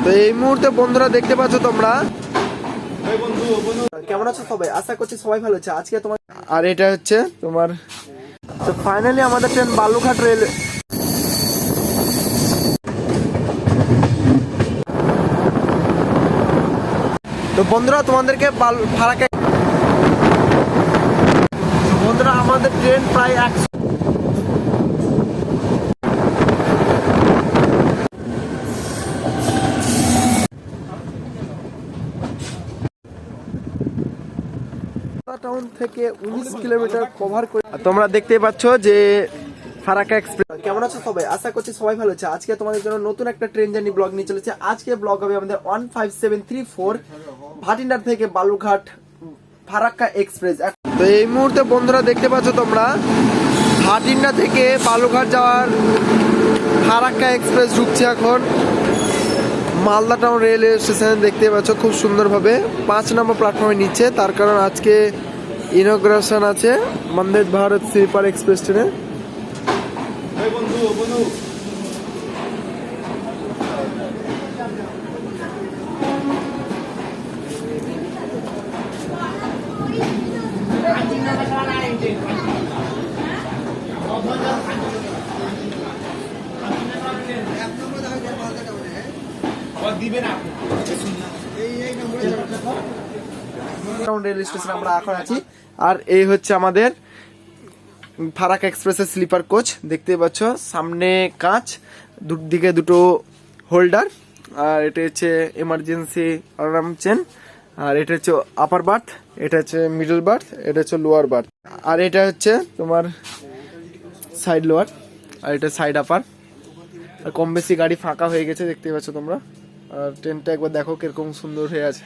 তো এই মুহূর্তে বন্ধুরা দেখতে পাচ্ছ তোমরা, কেমন আছো সবাই? আশা করছি সবাই ভালো আছে। আজকে তোমার আর এটা হচ্ছে তোমার, তো ফাইনালি আমাদের ট্রেন বালুরঘাট রেল। তো বন্ধুরা তোমাদেরকে ফারাক্কা, বন্ধুরা আমাদের ট্রেন প্রায় 100 টাউন থেকে 19 কিলোমিটার কভার করে। তোমরা দেখতে পাচ্ছ যে ফারাক্কা এক্সপ্রেস। কেমন আছো সবাই? আশা করছি সবাই ভালো আছে। আজকে তোমাদের জন্য নতুন একটা ট্রেন জার্নি ব্লগ নিয়ে চলেছে। আজকে ব্লগ হবে আমাদের 15734 ভাটিন্ডার থেকে বালুরঘাট ফারাক্কা এক্সপ্রেস। তো এই মুহূর্তে বন্ধুরা দেখতে পাচ্ছ তোমরা, ভাটিন্ডা থেকে বালুরঘাট যাওয়ার ফারাক্কা এক্সপ্রেস ঢুকছে এখন মালদা টাউন রেল স্টেশনে। দেখতে পাচ্ছ খুব সুন্দরভাবে 5 নম্বর প্ল্যাটফর্মে নিচ্ছে, তার কারণ আজকে ইনগ্রেশন আছে বন্দে ভারত স্লিপার এক্সপ্রেস ট্রেনে। রেল স্টেশনে আমরা এখন আছি, আর এই হচ্ছে আমাদের ফারাক্কা এক্সপ্রেসের স্লিপার কোচ। দেখতে পাচ্ছ সামনে কাঁচ, দুদিকে দুটো হোল্ডার, আর এটা হচ্ছে এমার্জেন্সি অ্যালার্ম চেন, আর এটা হচ্ছে আপার বার্থ, এটা হচ্ছে মিডল বার্থ, এটা হচ্ছে লোয়ার বার্থ, আর এটা হচ্ছে তোমার সাইড লোয়ার, আর এটা সাইড আপার। আর কম বেশি গাড়ি ফাঁকা হয়ে গেছে দেখতে পাচ্ছ তোমরা। আর ট্রেনটা একবার দেখো কিরকম সুন্দর হয়ে আছে।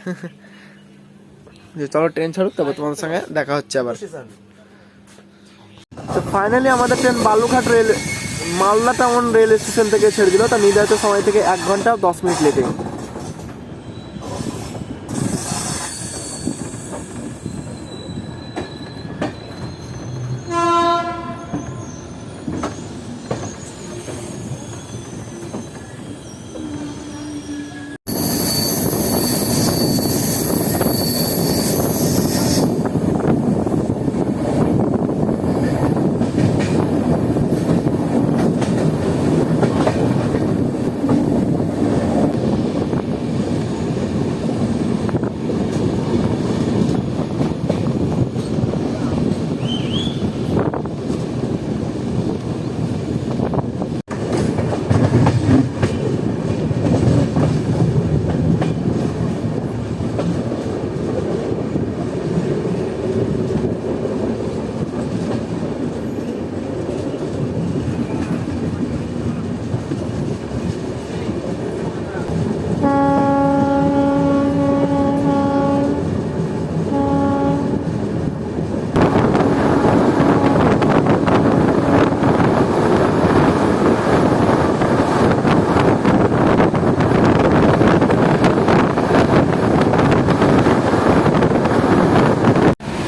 চলো ট্রেন ছাড়ুক, তারপর তোমাদের সঙ্গে দেখা হচ্ছে আবার। তো ফাইনালি আমাদের train Balurghat rail Malda town rail station থেকে ছেড়ে দিল, তার নির্ধারিত সময় থেকে 1 ঘন্টা 10 মিনিট লেটে।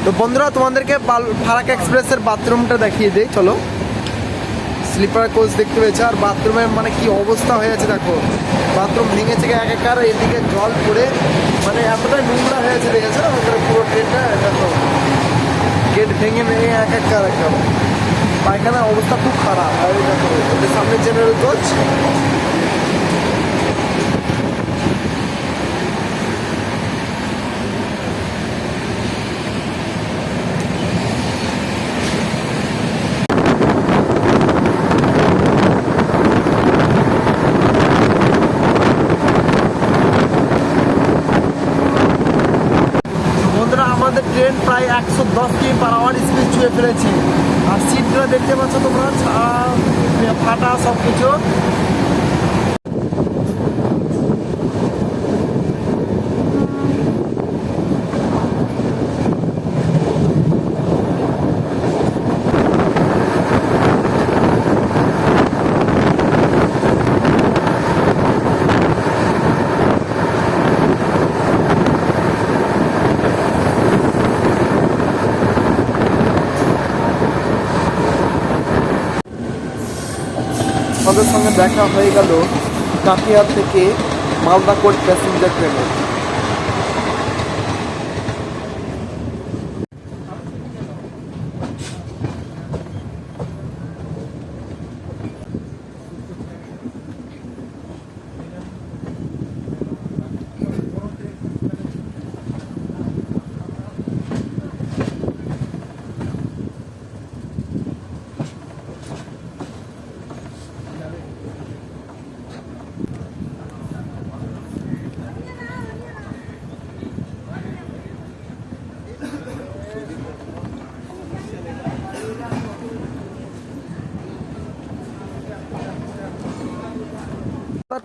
তো বন্ধুরা তোমাদেরকে ফারাক্কা এক্সপ্রেসের বাথরুমটা দেখিয়ে দেই, চলো। স্লিপার কোচ দেখতে পেয়েছে, আর বাথরুমের মানে কি অবস্থা হয়ে আছে দেখো। বাথরুম ভেঙেছে একাকার, এদিকে জল পড়ে মানে এতটাই নোংরা হয়েছে, দেখেছো পুরো ট্রেনটা দেখো, গেট ভেঙে ভেঙে একাকার একদম। পায়খানার অবস্থা খুব খারাপ। আর দেখো ওদের সামনে জেনারেল কোচ। আমাদের ট্রেন প্রায় 110 কিমি/আওয়ার স্পিড ছুঁয়ে ফেলেছে। আর সিটগুলো দেখতে পাচ্ছ তোমরা, ফাটা সব কিছু। আমাদের সঙ্গে দেখা হয়ে গেল কাটিয়া থেকে মালদা কোট প্যাসেঞ্জার ট্রেনে।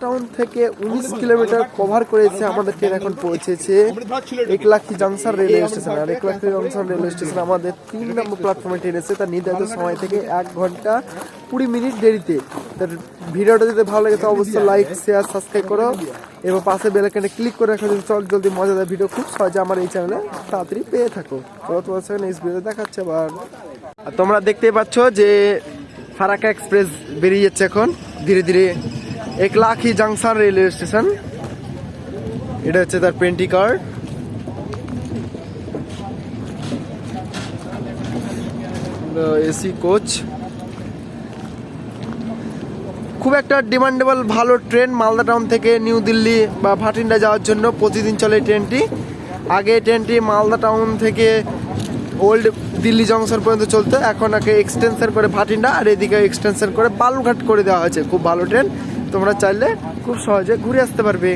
টাউন থেকে 19 কিলোমিটার কভার করেছে আমাদের ট্রেন। এখন পৌঁছেছে একলাখি জংশন রেলওয়ে স্টেশন। আর একলাখি জংশন রেলওয়ে স্টেশন আমাদের 3 নম্বর প্ল্যাটফর্মে ট্রেন এসেছে তার নির্ধারিত সময় থেকে 1 ঘন্টা 20 মিনিট দেরিতে। তার ভিডিওটা যদি ভালো লাগে তো অবশ্যই লাইক শেয়ার সাবস্ক্রাইব করো এবং পাশে বেল আইকনে ক্লিক করে রাখো চল জলদি মজাদার ভিডিও খুব সহজে আমার এই চ্যানেলে তাড়াতাড়ি পেয়ে থাকো। তো তোমার সঙ্গে নেক্সট ভিডিও দেখাচ্ছে। আবার তোমরা দেখতে পাচ্ছ যে ফারাক্কা এক্সপ্রেস বেরিয়ে যাচ্ছে এখন ধীরে ধীরে একলাখি জংশন রেলওয়ে স্টেশন। এটা হচ্ছে তার পেন্টি কার্ড। এসি কোচ, খুব একটা ডিমান্ডেবল ভালো ট্রেন। মালদা টাউন থেকে নিউ দিল্লি বা ভাটিন্ডা যাওয়ার জন্য প্রতিদিন চলে ট্রেনটি। আগে ট্রেনটি মালদা টাউন থেকে ওল্ড দিল্লি জংশন পর্যন্ত চলতো, এখন আগে এক্সটেনশন করে ভাটিন্ডা আর এদিকে এক্সটেনশন করে বালুরঘাট করে দেওয়া হয়েছে। খুব ভালো ট্রেন, তোমরা চাইলে খুব সহজে ঘুরে আসতে পারবে।